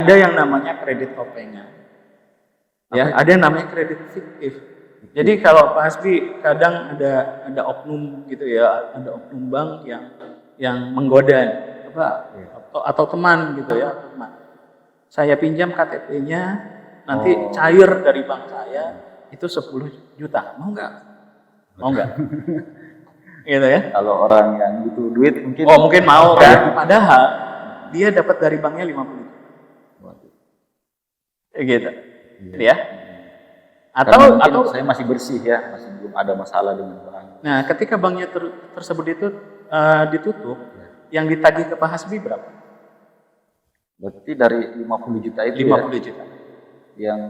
ada yang namanya kredit topengan. Ya, ada yang namanya kredit fiktif. Jadi kalau Pak Hasbi kadang ada oknum gitu ya, ada oknum bank yang menggoda atau teman gitu ya, teman. Saya pinjam KTP-nya, nanti cair dari bank saya itu 10 juta. Mau nggak? Mau nggak? Gitu ya. Kalau orang yang butuh duit mungkin mau kan. Padahal dia dapat dari banknya 50 juta. Gitu. Ya. Atau saya masih bersih ya, masih belum ada masalah dengan bank. Nah, ketika banknya tersebut itu ditutup, yang ditagih ke Pak Hasbi berapa? Berarti dari 50 juta itu 50 juta. Yang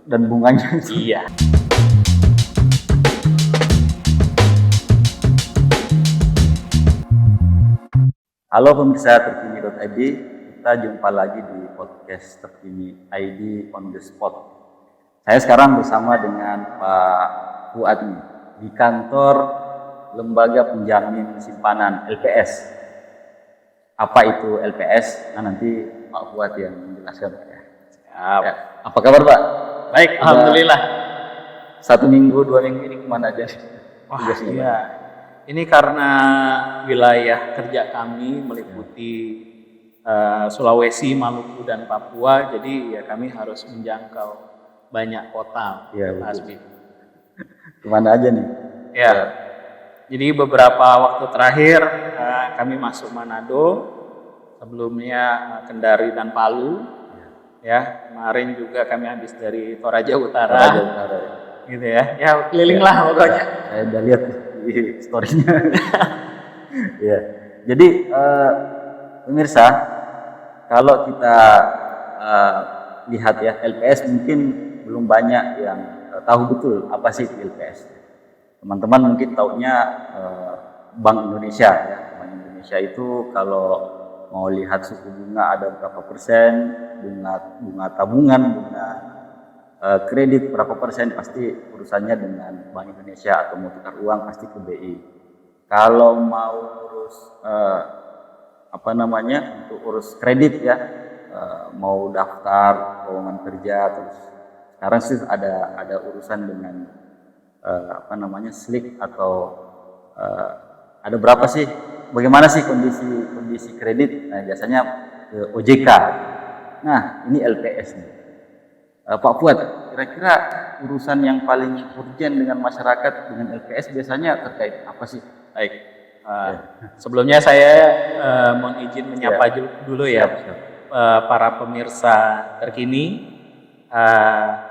dan bunganya itu. Iya. Halo pemirsa Terkini.id, kita jumpa lagi di podcast Terkini ID on the spot. Saya sekarang bersama dengan Pak Fuad di kantor Lembaga Penjamin Simpanan LPS. Apa itu LPS? Nah, nanti Pak Fuad yang menjelaskan. Siap. Ya. Apa kabar Pak? Baik, alhamdulillah. 1 minggu, 2 minggu ini kemana aja? Wah, iya. Ini karena wilayah kerja kami meliputi Sulawesi, Maluku, dan Papua, jadi ya kami harus menjangkau banyak kota. Ya, Pak Hasbi. Kemana aja nih? Ya. Jadi beberapa waktu terakhir kami masuk Manado, sebelumnya Kendari dan Palu. Ya, kemarin juga kami habis dari Toraja Utara. Toraja Utara. Ya. Gitu ya. Ya, keliling lah pokoknya. Saya udah lihat di story-nya. Ya. Jadi pemirsa, kalau kita lihat ya, LPS mungkin belum banyak yang tahu betul apa sih LPS. Teman-teman mungkin taunya Bank Indonesia ya. Bank Indonesia itu kalau mau lihat suku bunga ada berapa persen, bunga tabungan, bunga kredit berapa persen, pasti urusannya dengan Bank Indonesia, atau mau tukar uang pasti ke BI. Kalau mau urus untuk urus kredit ya, mau daftar lowongan kerja, terus sekarang sih ada urusan dengan SLIK atau ada berapa sih, bagaimana sih kondisi kredit. Nah, biasanya ke OJK. Nah, ini LPS nih. Pak Fuad, kira-kira urusan yang paling urgent dengan masyarakat dengan LPS biasanya terkait apa sih? Baik. Sebelumnya saya mohon izin menyapa dulu ya. Para pemirsa Terkini.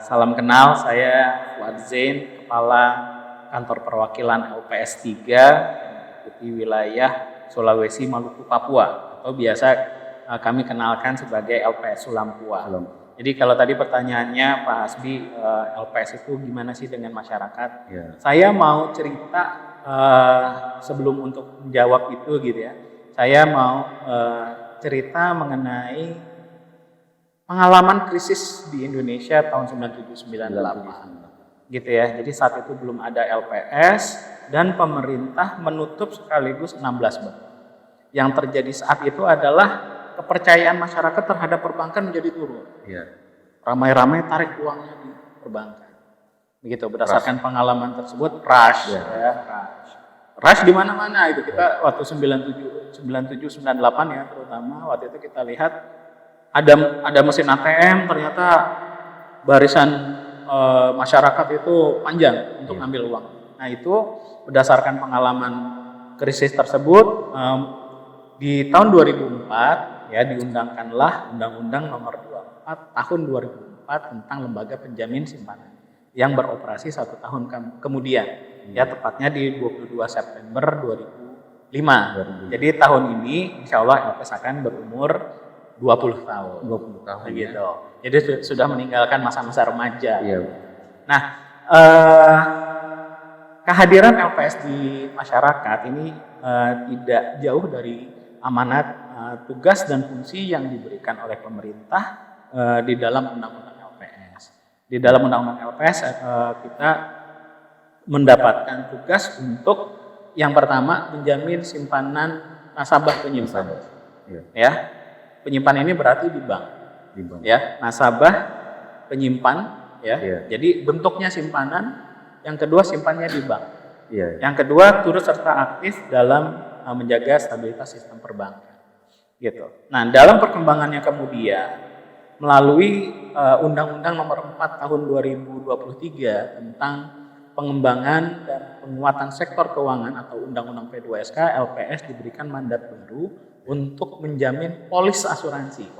Salam kenal, saya Fuad Zain, Kepala Kantor Perwakilan LPS 3 di wilayah Sulawesi, Maluku, Papua, atau biasa kami kenalkan sebagai LPS Sulampua. Jadi kalau tadi pertanyaannya Pak Hasbi, LPS itu gimana sih dengan masyarakat? Ya. Saya mau cerita sebelum untuk menjawab itu gitu ya. Saya mau cerita mengenai pengalaman krisis di Indonesia tahun 97-98 gitu ya. Jadi saat itu belum ada LPS dan pemerintah menutup sekaligus 16 bank. Yang terjadi saat itu adalah kepercayaan masyarakat terhadap perbankan menjadi turun. Ya. Ramai-ramai tarik uangnya di perbankan. Begitu berdasarkan pengalaman tersebut, rush di mana-mana itu. Kita waktu 97-98 ya terutama, waktu itu kita lihat ada mesin ATM, ternyata barisan masyarakat itu panjang untuk ngambil uang. Nah, itu berdasarkan pengalaman krisis tersebut, di tahun 2004 ya diundangkanlah Undang-Undang Nomor 24 Tahun 2004 tentang Lembaga Penjamin Simpanan yang beroperasi 1 tahun kemudian, ya tepatnya di 22 September 2005. Jadi tahun ini insya Allah LPS akan berumur 20 tahun. 20 tahun gitu. Ya. Jadi sudah meninggalkan masa-masa remaja. Iya. Nah, kehadiran LPS di masyarakat ini tidak jauh dari amanat, tugas dan fungsi yang diberikan oleh pemerintah di dalam Undang-Undang LPS. Di dalam Undang-Undang LPS kita mendapatkan tugas untuk yang pertama menjamin simpanan nasabah penyimpanan. Ya. Penyimpanan ini berarti di bank. Di bank. Ya, nasabah, penyimpan, ya. Iya. Jadi bentuknya simpanan, yang kedua simpannya di bank. Iya. Yang kedua turut serta aktif dalam menjaga stabilitas sistem perbankan. Gitu. Nah, dalam perkembangannya kemudian melalui Undang-Undang Nomor 4 Tahun 2023 tentang pengembangan dan penguatan sektor keuangan atau Undang-Undang P2SK, LPS diberikan mandat baru untuk menjamin polis asuransi.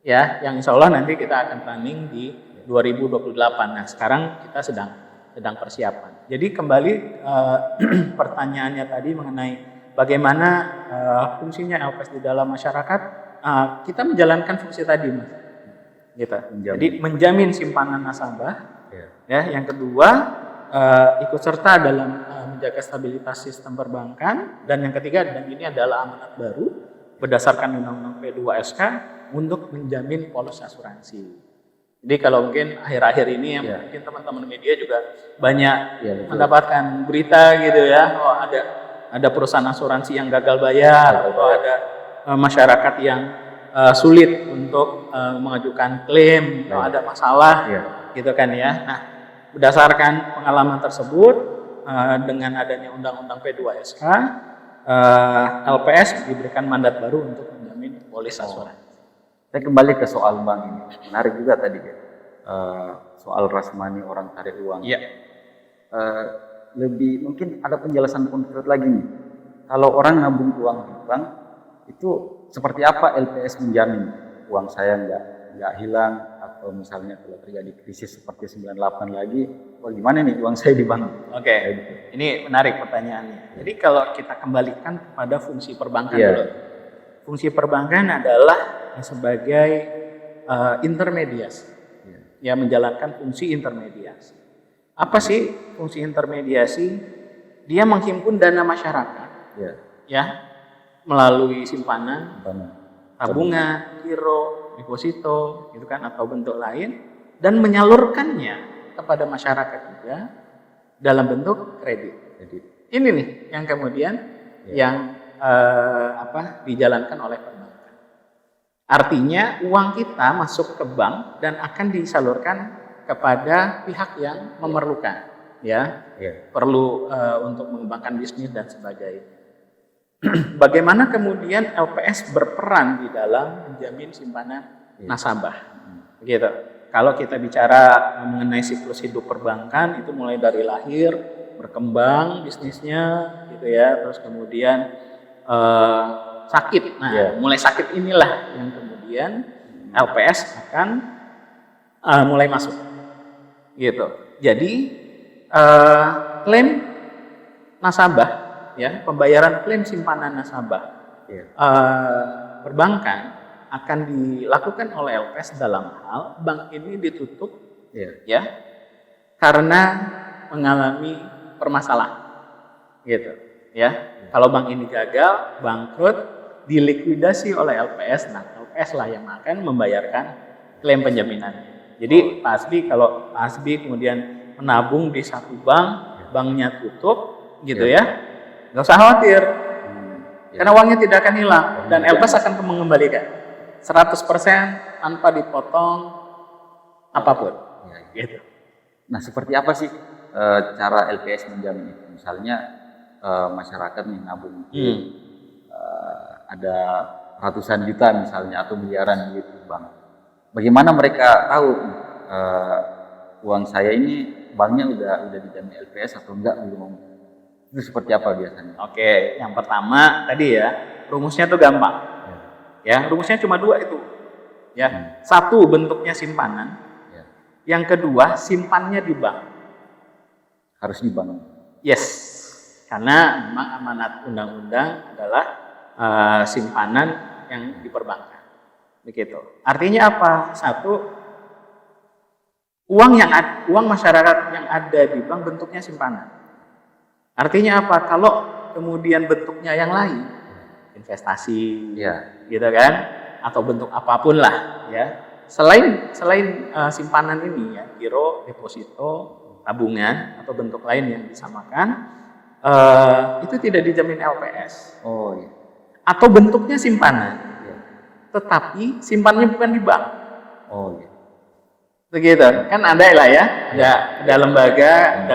Ya, yang insya Allah nanti kita akan running di 2028. Nah, sekarang kita sedang persiapan. Jadi kembali pertanyaannya tadi mengenai bagaimana fungsinya LPS di dalam masyarakat, kita menjalankan fungsi tadi, Mas. Gitu. Jadi menjamin simpanan nasabah. Ya, yang kedua ikut serta dalam menjaga stabilitas sistem perbankan, dan yang ketiga, dan ini adalah amanat baru berdasarkan Undang-Undang P2SK untuk menjamin polis asuransi. Jadi kalau mungkin akhir-akhir ini yang mungkin teman-teman media juga banyak mendapatkan berita gitu ya, oh ada perusahaan asuransi yang gagal bayar, atau ada masyarakat yang sulit untuk mengajukan klaim, atau ada masalah gitu kan ya. Nah, berdasarkan pengalaman tersebut dengan adanya Undang-Undang P2SK, LPS diberikan mandat baru untuk menjamin polis asuransi. Saya kembali ke soal bank ini, menarik juga tadi ya, soal rasmani orang tarik uang. Iya. Lebih mungkin ada penjelasan konkret lagi nih. Kalau orang nabung uang di bank, itu seperti apa LPS menjamin uang saya nggak hilang, atau misalnya kalau terjadi krisis seperti 98 lagi, oh gimana nih uang saya di bank? Oke, ini menarik pertanyaannya. Jadi kalau kita kembalikan kepada fungsi perbankan dulu. Fungsi perbankan adalah sebagai intermediasi, ya, menjalankan fungsi intermediasi. Apa sih fungsi intermediasi? Dia menghimpun dana masyarakat, ya, melalui simpanan, tabungan, giro, deposito, gitu kan, atau bentuk lain, dan menyalurkannya kepada masyarakat juga dalam bentuk kredit. Ini nih yang kemudian yang dijalankan oleh perbankan. Artinya uang kita masuk ke bank dan akan disalurkan kepada pihak yang memerlukan, perlu untuk mengembangkan bisnis dan sebagainya. Bagaimana kemudian LPS berperan di dalam menjamin simpanan nasabah, gitu. Kalau kita bicara mengenai siklus hidup perbankan, itu mulai dari lahir, berkembang bisnisnya, gitu ya, terus kemudian sakit. Nah, mulai sakit inilah yang kemudian LPS akan mulai masuk, gitu. Jadi klaim nasabah, ya, pembayaran klaim simpanan nasabah perbankan akan dilakukan oleh LPS dalam hal bank ini ditutup, ya, karena mengalami permasalahan, gitu, ya. Kalau bank ini gagal, bangkrut, dilikuidasi oleh LPS, nah LPS lah yang akan membayarkan klaim penjaminan. Jadi Pak Hasbi, kalau Pak Hasbi kemudian menabung di satu bank, banknya tutup, gitu ya, nggak usah khawatir, karena uangnya tidak akan hilang, dan LPS akan mengembalikan 100% tanpa dipotong apapun. Gitu. Nah, seperti apa sih cara LPS menjamin itu? Misalnya masyarakat nih nabung, ada ratusan juta misalnya atau miliaran duit di bank. Bagaimana mereka tahu uang saya ini banknya udah dijamin LPS atau enggak belum? Itu seperti apa biasanya? Oke, yang pertama tadi ya, rumusnya tuh gampang. Ya, rumusnya cuma dua itu. Ya, satu bentuknya simpanan. Yang kedua simpannya di bank. Harus di bank. Yes. Karena memang amanat undang-undang adalah simpanan yang diperbankan. Begitu. Artinya apa? Satu, uang masyarakat yang ada di bank bentuknya simpanan. Artinya apa? Kalau kemudian bentuknya yang lain, investasi, gitu kan, atau bentuk apapun lah, ya. Selain simpanan ini, ya, giro, deposito, tabungan atau bentuk lain yang disamakan, itu tidak dijamin LPS. Atau bentuknya simpanan, tetapi simpannya bukan di bank. Oh iya. Begitu. Kan ada lah ya, ada lembaga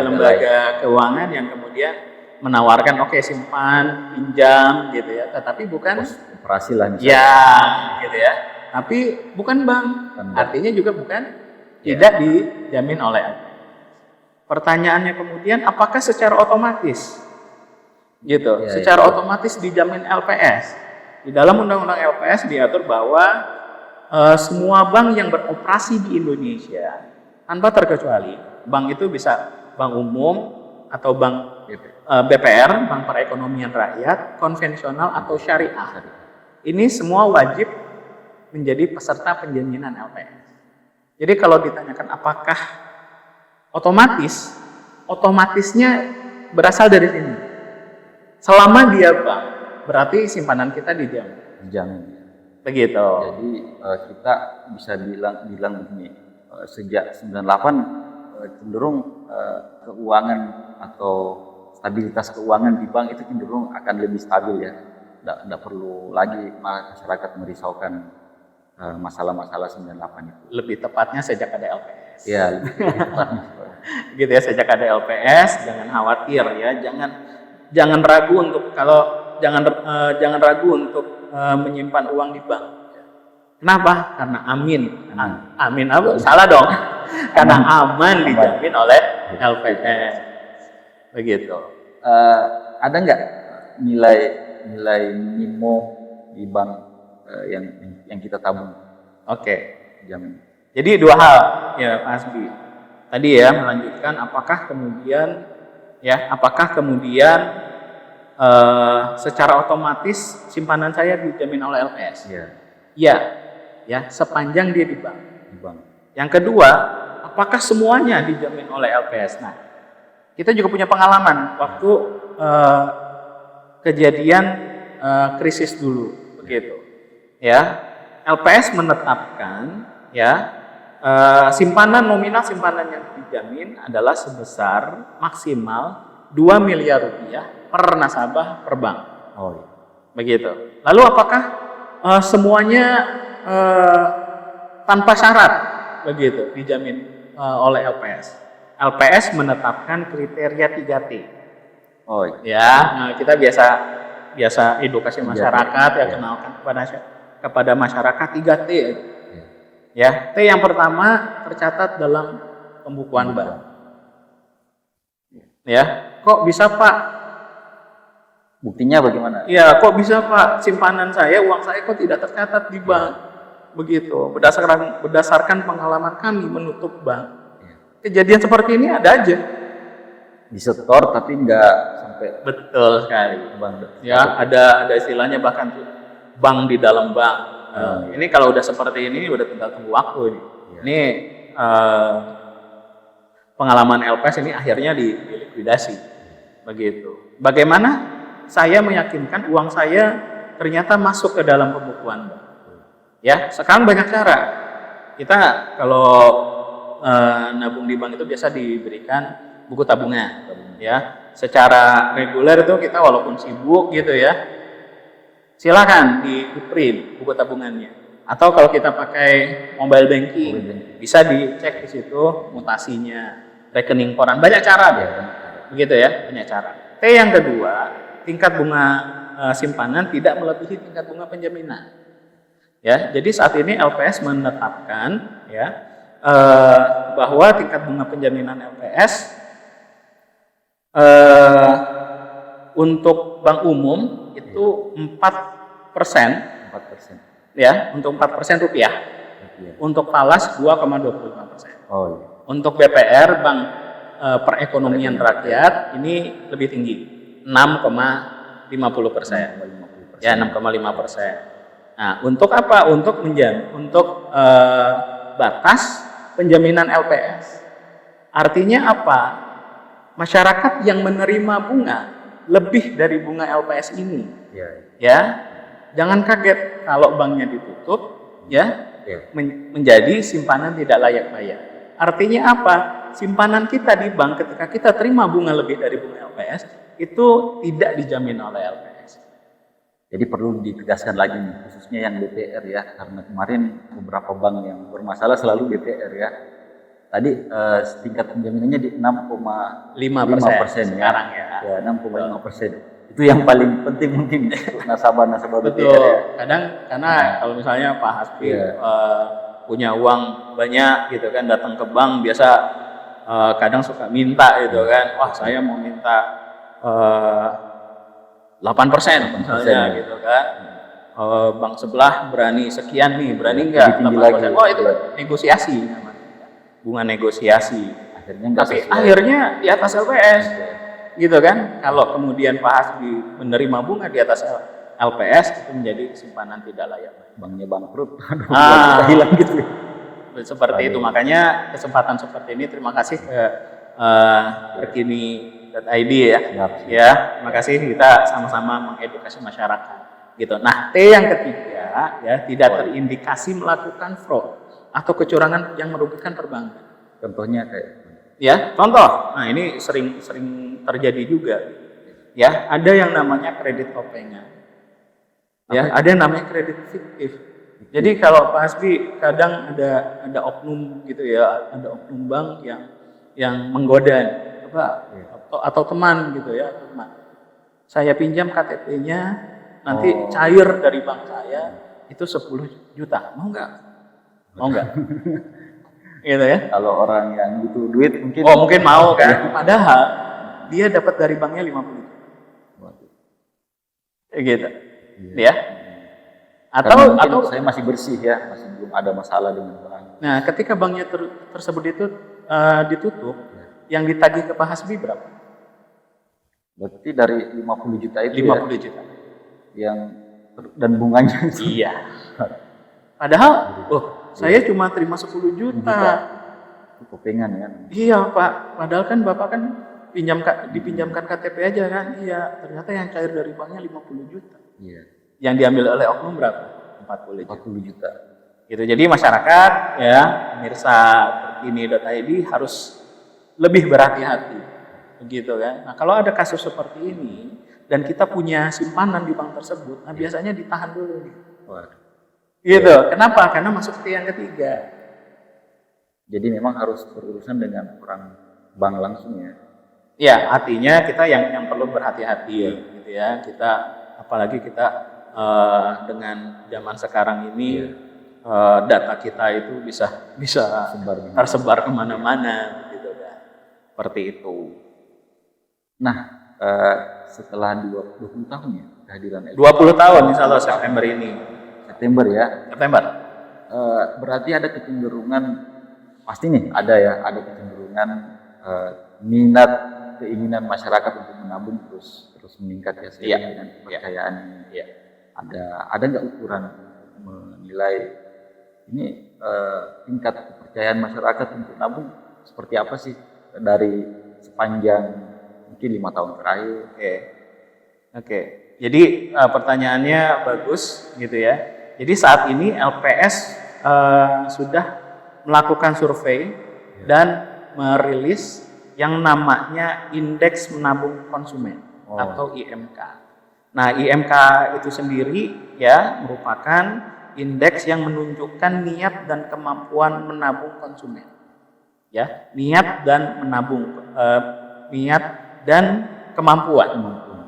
keuangan yang kemudian menawarkan oke simpan, pinjam gitu ya, tetapi bukan Operasi lah misalnya. ya gitu ya. Tapi bukan bank. Artinya juga bukan tidak dijamin oleh LPS. Pertanyaannya kemudian apakah secara otomatis gitu, secara otomatis dijamin LPS? Di dalam undang-undang LPS diatur bahwa semua bank yang beroperasi di Indonesia tanpa terkecuali, bank itu bisa bank umum atau bank BPR, bank perekonomian rakyat, konvensional atau syariah. Ini semua wajib menjadi peserta penjaminan LPS. Jadi kalau ditanyakan apakah otomatis, otomatisnya berasal dari sini. Selama dia bank, berarti simpanan kita dijamin. Dijamin. Begitu. Jadi kita bisa bilang begini, sejak 98 cenderung keuangan atau stabilitas keuangan di bank itu cenderung akan lebih stabil ya. Tidak perlu lagi masyarakat merisaukan masalah-masalah 98 itu. Lebih tepatnya sejak ada LPS. Iya, lebih tepatnya. Gitu ya, sejak ada LPS, jangan khawatir ya, jangan ragu untuk jangan ragu untuk menyimpan uang di bank. Kenapa? Karena amin apa? Salah dong. Karena aman dijamin oleh LPS. Begitu. Ada nggak nilai NIMO di bank yang kita tabung? Oke. Jamin. Jadi dua hal ya Pak Hasbi. Tadi ya melanjutkan apakah kemudian secara otomatis simpanan saya dijamin oleh LPS? Iya. Ya, sepanjang dia di bank. Yang kedua, apakah semuanya dijamin oleh LPS? Nah, kita juga punya pengalaman waktu kejadian krisis dulu, begitu. Ya, LPS menetapkan ya simpanan nominal simpanan yang dijamin adalah sebesar maksimal 2 miliar rupiah per nasabah per bank. Oh iya. Begitu. Lalu apakah semuanya tanpa syarat begitu dijamin oleh LPS? LPS menetapkan kriteria 3T. Oh iya. Ya, nah kita biasa edukasi masyarakat ya, kenalkan kepada masyarakat 3T. Ya, T yang pertama tercatat dalam pembukuan bank. Ya, kok bisa Pak? Buktinya bagaimana? Ya, kok bisa Pak simpanan saya, uang saya kok tidak tercatat di bank? Begitu. Berdasarkan pengalaman kami menutup bank. Kejadian seperti ini ada aja. Disetor tapi nggak sampai. Betul sekali. Ya, ada istilahnya bahkan bank di dalam bank. Ini kalau udah seperti ini udah tinggal tunggu waktu ini. Ini pengalaman LPS ini akhirnya dilikuidasi. Begitu. Bagaimana saya meyakinkan uang saya ternyata masuk ke dalam pembukuan bank? Ya, sekarang banyak cara. Kita kalau nabung di bank itu biasa diberikan buku tabungan, ya. Secara reguler itu kita walaupun sibuk gitu ya, silakan di print buku tabungannya. Atau kalau kita pakai mobile banking, bisa dicek di situ mutasinya, rekening koran, banyak cara deh. Begitu ya, banyak cara. T yang kedua, tingkat bunga simpanan tidak melebihi tingkat bunga penjaminan. Ya, jadi saat ini LPS menetapkan ya bahwa tingkat bunga penjaminan LPS untuk bank umum itu 4%. Ya, untuk 4% rupiah. Untuk falas 2,25%. Oh iya. Untuk BPR bank perekonomian rakyat ini lebih tinggi, 6,50%. Ya, 6,5%. Nah, untuk apa? Untuk batas penjaminan LPS. Artinya apa? Masyarakat yang menerima bunga lebih dari bunga LPS ini, ya, jangan kaget kalau banknya ditutup, ya, menjadi simpanan tidak layak bayar. Artinya apa? Simpanan kita di bank ketika kita terima bunga lebih dari bunga LPS itu tidak dijamin oleh LPS. Jadi perlu ditegaskan lagi nih, khususnya yang BPR ya, karena kemarin beberapa bank yang bermasalah selalu BPR ya. Tadi tingkat penjaminannya di 6,5% sekarang ya. Ya, 6,5%. Itu yang paling penting mungkin untuk nasabah-nasabah BPR Betul. ya. Kadang karena kalau misalnya Pak Hasbi punya uang banyak gitu kan, datang ke bank biasa kadang suka minta gitu kan, wah saya mau minta 8% misalnya gitu kan. Bank sebelah berani sekian nih, berani enggak 8%. Oh itu negosiasi namanya. Bunga negosiasi. Tapi akhirnya di atas LPS. Gitu kan. Kalau kemudian Pak Hasbi menerima bunga di atas LPS, itu menjadi simpanan tidak layak. Banknya bangkrut. Hilang gitu. Seperti itu. Makanya kesempatan seperti ini terima kasih ke Terkini.id ya. Ya, terima kasih kita sama-sama mengedukasi masyarakat. Gitu. Nah, T yang ketiga ya, tidak terindikasi melakukan fraud atau kecurangan yang merugikan perbankan. Contohnya kayak ya, contoh. Nah, ini sering terjadi juga. Ya, ada yang namanya kredit topengan. Ya, ada yang namanya kredit fiktif. Jadi kalau Pak Hasbi kadang ada oknum gitu ya, ada oknum bank yang menggoda atau teman gitu ya, teman. Saya pinjam KTP-nya, nanti cair dari bank saya itu 10 juta. Mau nggak? Mau nggak? Gitu ya. Kalau orang yang butuh duit mungkin mau kan. Padahal dia dapat dari banknya 50 juta. Gitu. Ya. Atau saya masih bersih ya, masih belum ada masalah dengan bank. Nah, ketika banknya tersebut itu ditutup, yang ditagih ke Pak Hasbi berapa? Berarti dari 50 juta itu 50 juta. Yang dan bunganya iya. Padahal saya cuma terima 10 juta. Kopengan ya. Iya, Pak. Padahal kan Bapak kan dipinjamkan KTP aja kan. Iya, ternyata yang cair dari banknya 50 juta. Iya. Yang diambil oleh oknum berapa? 40 juta. Gitu. Jadi masyarakat ya, pemirsa Terkini.id harus lebih berhati-hati. Begitu kan. Nah, kalau ada kasus seperti ini dan kita punya simpanan di bank tersebut, nah biasanya ditahan dulu nih. Gitu. Kenapa? Karena masuk ke yang ketiga. Jadi memang harus berurusan dengan orang bank langsung ya. Ya, artinya kita yang perlu berhati-hati gitu ya. Kita apalagi kita dengan zaman sekarang ini data kita itu bisa tersebar kemana-mana gitu kan. Seperti itu. Nah, setelah 20 tahun ya kehadiran 20 tahun insya Allah September ini. September ya. September. Berarti ada kecenderungan, pasti nih ada kecenderungan minat keinginan masyarakat untuk menabung terus meningkat ya dengan kepercayaan. Ada nggak ukuran menilai ini tingkat kepercayaan masyarakat untuk nabung seperti apa sih dari sepanjang mungkin 5 tahun terakhir? Oke. Jadi pertanyaannya bagus gitu ya. Jadi saat ini LPS sudah melakukan survei dan merilis yang namanya Indeks Menabung Konsumen atau IMK. Nah, IMK itu sendiri ya merupakan indeks yang menunjukkan niat dan kemampuan menabung konsumen. Ya, niat dan kemampuan.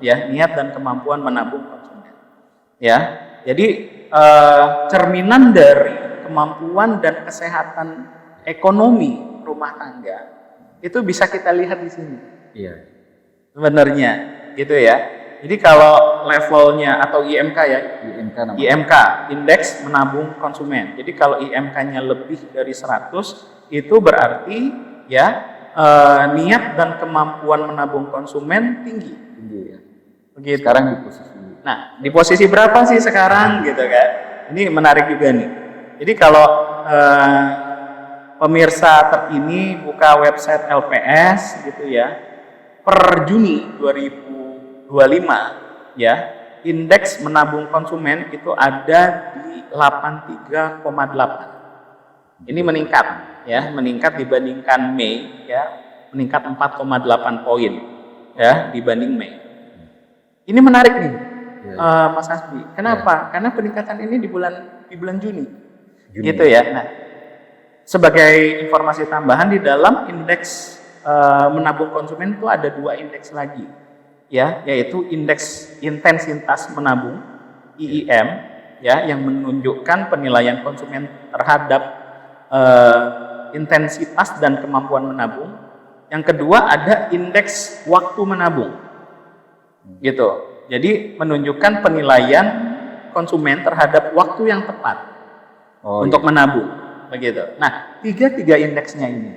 Ya, niat dan kemampuan menabung konsumen. Ya. Jadi cerminan dari kemampuan dan kesehatan ekonomi rumah tangga itu bisa kita lihat di sini. Iya. Sebenarnya gitu ya. Jadi kalau levelnya atau IMK ya, IMK Indeks Menabung Konsumen. Jadi kalau IMK-nya lebih dari 100 itu berarti ya niat dan kemampuan menabung konsumen tinggi ya. Begitu. Sekarang di posisi. Nah, di posisi berapa sih sekarang gitu kan? Ini menarik juga nih. Jadi kalau pemirsa Terkini buka website LPS gitu ya, per Juni 2025 ya, indeks menabung konsumen itu ada di 83,8. Ini meningkat ya, meningkat dibandingkan Mei ya, meningkat 4,8 poin ya dibanding Mei. Ini menarik nih. Mas Hasbi. Kenapa? Karena peningkatan ini di bulan Juni. Gitu ya. Nah, sebagai informasi tambahan di dalam indeks menabung konsumen itu ada 2 indeks lagi, ya, yaitu indeks intensitas menabung (IIM), ya, yang menunjukkan penilaian konsumen terhadap intensitas dan kemampuan menabung. Yang kedua ada indeks waktu menabung, gitu. Jadi menunjukkan penilaian konsumen terhadap waktu yang tepat untuk menabung, begitu. Nah, tiga indeksnya ini,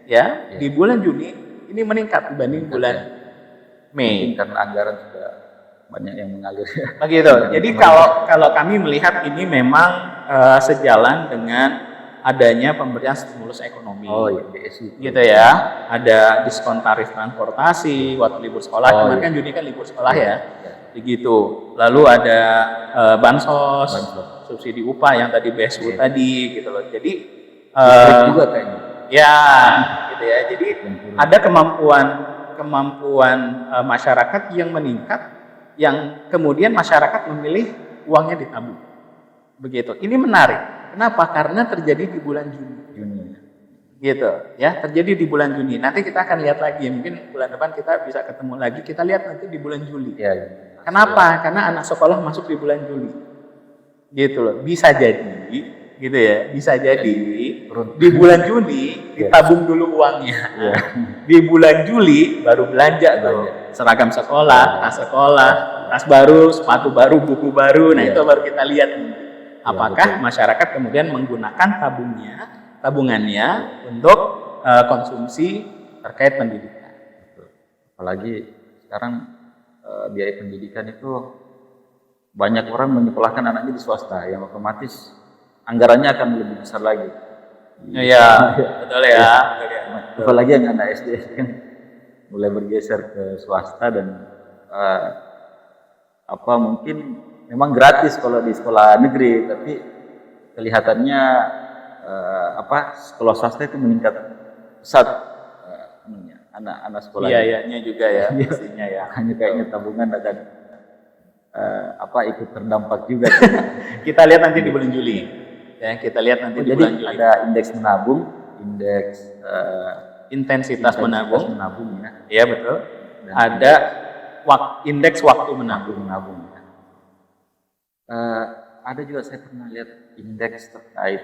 ya, di bulan Juni ini meningkat dibanding bulan Mei. Mungkin karena anggaran sudah banyak yang mengalir. Begitu. Jadi kalau kami melihat ini memang sejalan dengan adanya pemberian stimulus ekonomi. DSI. Gitu ya. Ada diskon tarif transportasi waktu libur sekolah. Kemarin kan Juni kan libur sekolah ya. Begitu. Lalu ada bansos, subsidi upah yang tadi BSU tadi gitu loh. Jadi juga kayaknya. Ya, gitu ya. Jadi ada kemampuan masyarakat yang meningkat, yang kemudian masyarakat memilih uangnya ditabung. Begitu. Ini menarik. Kenapa? Karena terjadi di bulan Juni. Gitu, ya, terjadi di bulan Juni. Nanti kita akan lihat lagi. Mungkin bulan depan kita bisa ketemu lagi. Kita lihat nanti di bulan Juli. Kenapa? Karena anak sekolah masuk di bulan Juli. Gitu loh. Bisa jadi, gitu ya. Bisa jadi di bulan Juni ditabung dulu uangnya. Di bulan Juli baru belanja tuh. Seragam sekolah, tas baru, sepatu baru, buku baru. Nah, itu baru kita lihat nih. Apakah masyarakat kemudian menggunakan tabungannya untuk konsumsi terkait pendidikan. Apalagi sekarang biaya pendidikan itu banyak orang menyekolahkan anaknya di swasta, yang otomatis anggarannya akan lebih besar lagi. Iya, betul ya. Apalagi yang anak SD kan mulai bergeser ke swasta dan mungkin memang gratis kalau di sekolah negeri, tapi kelihatannya sekolah swasta itu meningkat pesat anak-anak sekolah. Biayanya juga ya, pastinya ya. Hanya kayaknya tabungan akan ikut terdampak juga. Kita lihat nanti di bulan Juli. Ya, kita lihat nanti di bulan Juli. Ada indeks menabung, indeks intensitas menabung ya. Iya, betul. Dan ada indeks waktu menabung. Ada juga saya pernah lihat indeks terkait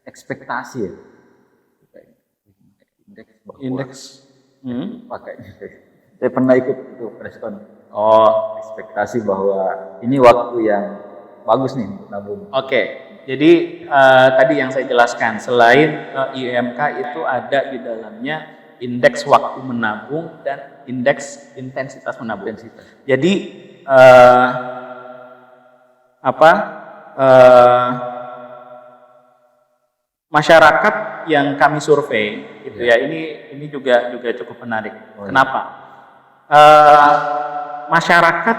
ekspektasi ya. Indeks pakainya. Saya pernah ikut itu preskon. Ekspektasi bahwa ini waktu yang bagus nih untuk nabung. Oke. Jadi tadi yang saya jelaskan, selain IMK itu ada di dalamnya indeks waktu menabung dan indeks intensitas menabung. Jadi masyarakat yang kami survei gitu ya, ini juga cukup menarik. Kenapa? Masyarakat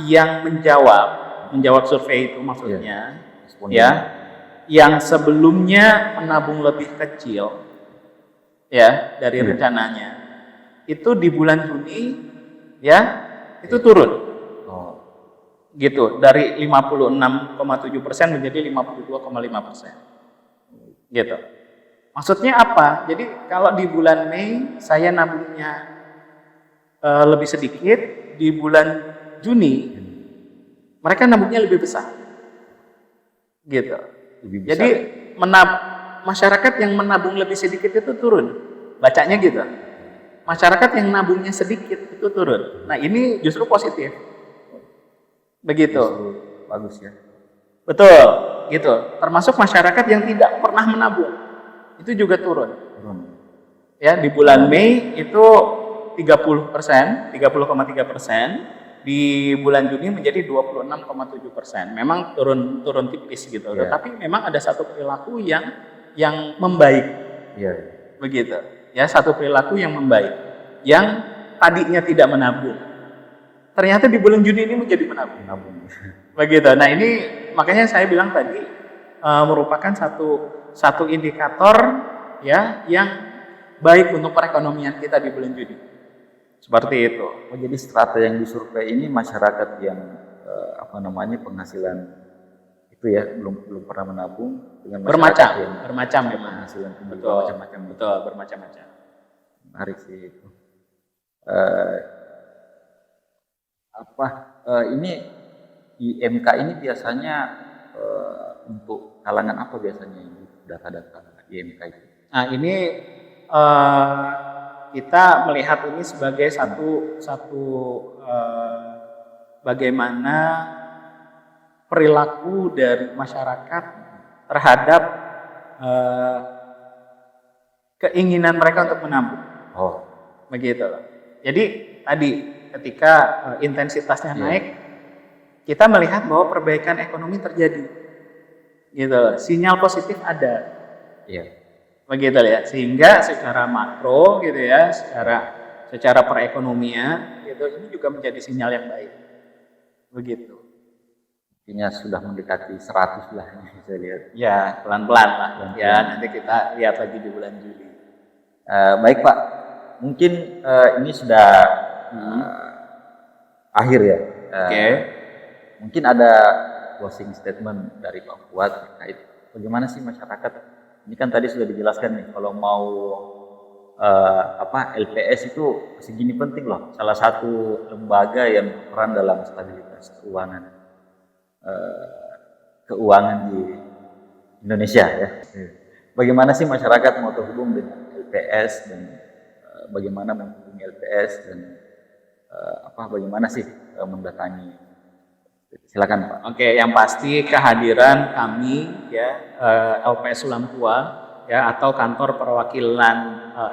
yang menjawab survei itu maksudnya ya, yang sebelumnya menabung lebih kecil ya dari rencananya, itu di bulan Juni ya itu turun. Gitu, dari 56,7% menjadi 52,5%. Gitu. Maksudnya apa? Jadi kalau di bulan Mei saya nabungnya lebih sedikit, di bulan Juni mereka nabungnya lebih besar. Gitu. Jadi masyarakat yang menabung lebih sedikit itu turun. Bacanya gitu. Masyarakat yang nabungnya sedikit itu turun. Nah, ini justru positif. Begitu. Bagus ya. Betul, gitu. Termasuk masyarakat yang tidak pernah menabung, itu juga turun. Ya, di bulan Mei itu 30%, 30,3%, di bulan Juni menjadi 26,7%. Memang turun tipis gitu. Tetapi memang ada satu perilaku yang membaik. Begitu. Ya, satu perilaku yang membaik. Yang tadinya tidak menabung, ternyata di bulan Juni ini menjadi menabung. Begitu. Nah, ini makanya saya bilang tadi merupakan satu indikator ya yang baik untuk perekonomian kita di bulan Juni. Seperti itu. Jadi strata yang disurvei ini masyarakat yang apa namanya penghasilan itu ya belum pernah menabung dengan bermacam memang penghasilan tinggi betul macam-macam. betul bermacam-macam. Menarik sih itu. Ini IMK ini biasanya untuk kalangan apa biasanya ini data-data IMK itu? Nah ini kita melihat ini sebagai satu bagaimana perilaku dari masyarakat terhadap keinginan mereka untuk menabung. Oh, begitu. Jadi tadi ketika intensitasnya naik, kita melihat bahwa perbaikan ekonomi terjadi. Gitu. Sinyal positif ada. iya. Begitu ya. Sehingga secara makro gitu ya, secara perekonomian gitu ini juga menjadi sinyal yang baik. Begitu. Artinya sudah mendekati 100 lah ini saya lihat. Ya, pelan-pelan lah. Ya, nanti kita lihat lagi di bulan Juli. Baik Pak, mungkin ini sudah akhir ya. Oke. Mungkin ada closing statement dari Pak Fuad terkait bagaimana sih masyarakat. Ini kan tadi sudah dijelaskan nih, kalau mau LPS itu segini penting loh. Salah satu lembaga yang berperan dalam stabilitas keuangan di Indonesia ya. Bagaimana sih masyarakat mau terhubung dengan LPS dan bagaimana menghubungi LPS dan bagaimana sih mendatangi? Silakan Pak. Oke, yang pasti kehadiran kami ya LPS Sulamtua ya atau kantor perwakilan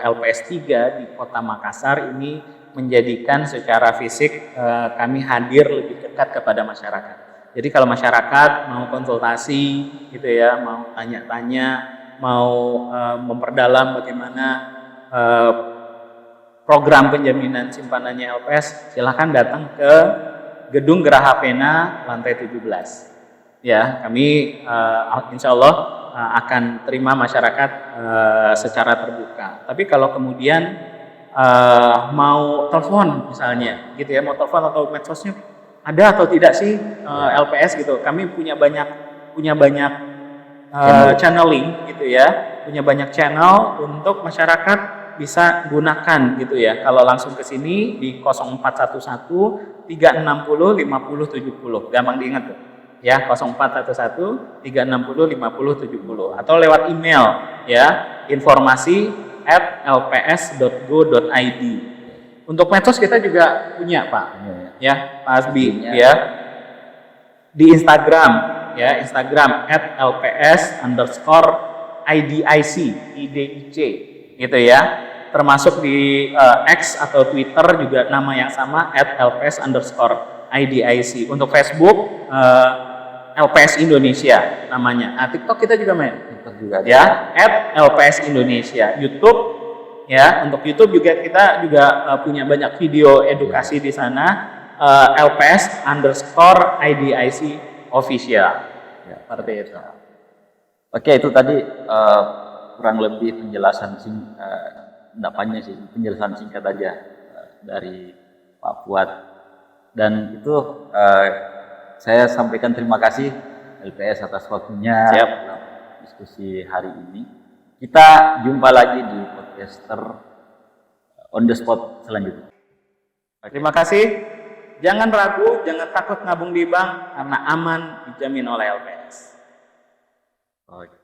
LPS 3 di Kota Makassar ini menjadikan secara fisik kami hadir lebih dekat kepada masyarakat. Jadi kalau masyarakat mau konsultasi gitu ya, mau tanya-tanya, mau memperdalam bagaimana program penjaminan simpanannya LPS, silakan datang ke Gedung Geraha Pena lantai 17. Ya, kami insya Allah akan terima masyarakat secara terbuka. Tapi kalau kemudian mau telepon misalnya, gitu ya, mau telepon atau medsosnya ada atau tidak sih LPS gitu? Kami punya banyak channeling gitu ya, punya banyak channel untuk masyarakat bisa gunakan gitu ya. Kalau langsung ke sini di 0411 360 50 70. Gampang diingat tuh. Ya, 0411 360 50 70 atau lewat email ya, informasi@lps.go.id. Untuk medsos kita juga punya, Pak. Ya, Pak Asbi ya. Di Instagram ya, Instagram @lps_IDIC IDIC gitu ya. Termasuk di X atau Twitter juga nama yang sama @lps_IDIC. Untuk Facebook LPS Indonesia namanya. Nah, TikTok kita juga main. TikTok juga ya, @LPS Indonesia. YouTube ya, untuk YouTube juga kita juga punya banyak video edukasi di sana. LPS_IDIC official. Ya, seperti itu. Oke, itu tadi kurang lebih penjelasan penjelasan singkat aja dari Pak Fuad. Dan itu saya sampaikan terima kasih LPS atas waktunya dalam diskusi hari ini. Kita jumpa lagi di podcaster on the spot selanjutnya. Terima kasih. Jangan ragu, jangan takut nabung di bank karena aman dijamin oleh LPS. Oke.